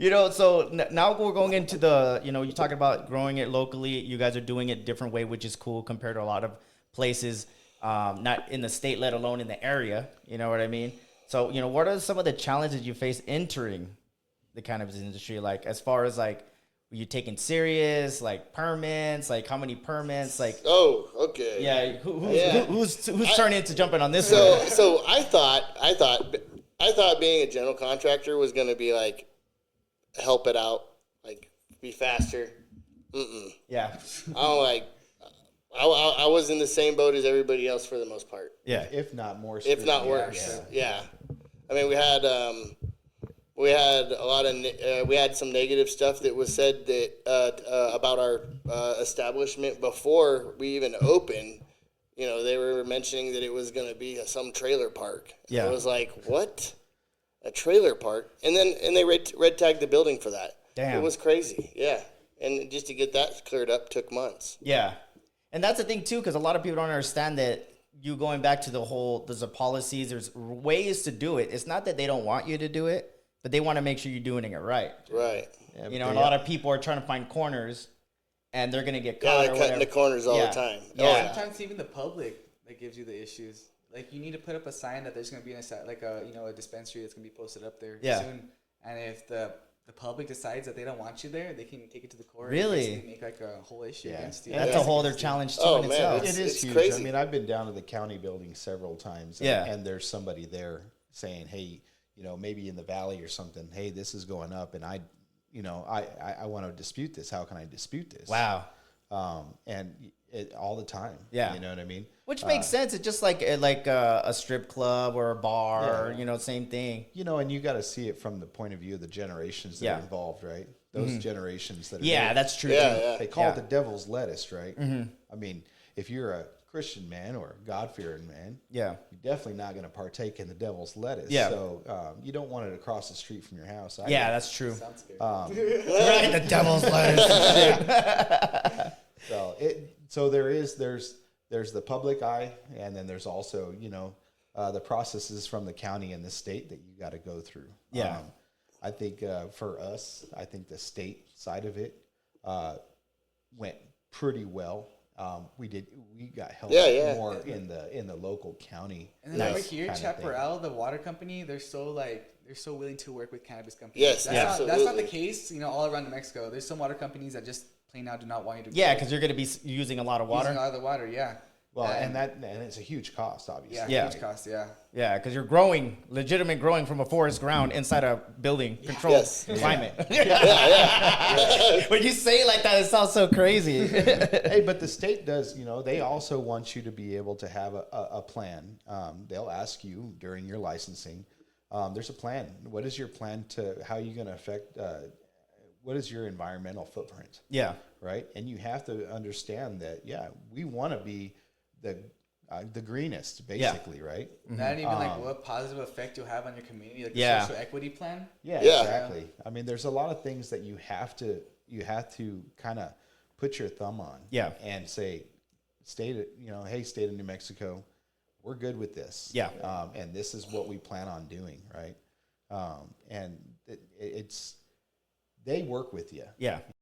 So now we're going into the, you're talking about growing it locally. You guys are doing it different way, which is cool compared to a lot of places, not in the state, let alone in the area. You know what I mean? So, what are some of the challenges you face entering the cannabis industry? Like, as far as like, were you taking serious, like permits, like how many permits, like? Oh, okay. Yeah, who's turning to jumping on this one? So I thought being a general contractor was gonna be like help it out, like be faster. Yeah. I was in the same boat as everybody else for the most part. Yeah. If not more. If not worse. Yeah. I mean, we had a lot of we had some negative stuff that was said that about our establishment before we even opened. They were mentioning that it was going to be some trailer park. Yeah. I was like, what? A trailer park? And they red tagged the building for that. Damn. It was crazy. Yeah. And just to get that cleared up took months. Yeah. And that's the thing too, because a lot of people don't understand that you going back to there's policies, there's ways to do it. It's not that they don't want you to do it, but they want to make sure you're doing it right. Right. Yeah, and a lot of people are trying to find corners, and they're gonna get caught. They're cutting the corners all the time. Yeah. Sometimes even the public that gives you the issues. Like you need to put up a sign that there's gonna be a dispensary that's gonna be posted up there soon. And if the public decides that they don't want you there, they can take it to the court. Really? And make like a whole issue against you. That's a whole other challenge too in itself. It is huge. Crazy. I mean, I've been down to the county building several times. And there's somebody there saying, hey, maybe in the valley or something, hey, this is going up, and I want to dispute this. How can I dispute this? Wow. And all the time. Yeah. You know what I mean? Which makes sense. It's just like a strip club or a bar, same thing. And you got to see it from the point of view of the generations that are involved, right? Those generations that are that's true. Yeah. They call it the devil's lettuce, right? I mean, if you're a Christian man or a God-fearing man, you're definitely not going to partake in the devil's lettuce. Yeah. So you don't want it across the street from your house. That's true. Sounds scary. Right, the devil's lettuce. So there's the public eye, and then there's also the processes from the county and the state that you got to go through. Yeah. I think for us, I think the state side of it went pretty well. We got help more in the local county. And then over here, Chaparral, the water company, they're so willing to work with cannabis companies. Yes, that's not the case, all around New Mexico. There's some water companies that just plain out do not want you to. Yeah, because you're going to be using a lot of water. Using a lot of the water, yeah. Well, and it's a huge cost, obviously. Yeah, huge cost, yeah. Yeah, because you're legitimate growing from a forest ground inside a building controlled climate. When you say it like that, it sounds so crazy. Hey, but the state does, they also want you to be able to have a plan. They'll ask you during your licensing, there's a plan. What is your plan how are you going to affect, what is your environmental footprint? Yeah. Right? And you have to understand that, we want to be the greenest, basically, right? Not even what positive effect you'll have on your community, like the social equity plan. Yeah, exactly. I mean, there's a lot of things that you have to kind of put your thumb on. Yeah. And say, state of New Mexico, we're good with this. Yeah. And this is what we plan on doing, right? And they work with you. Yeah.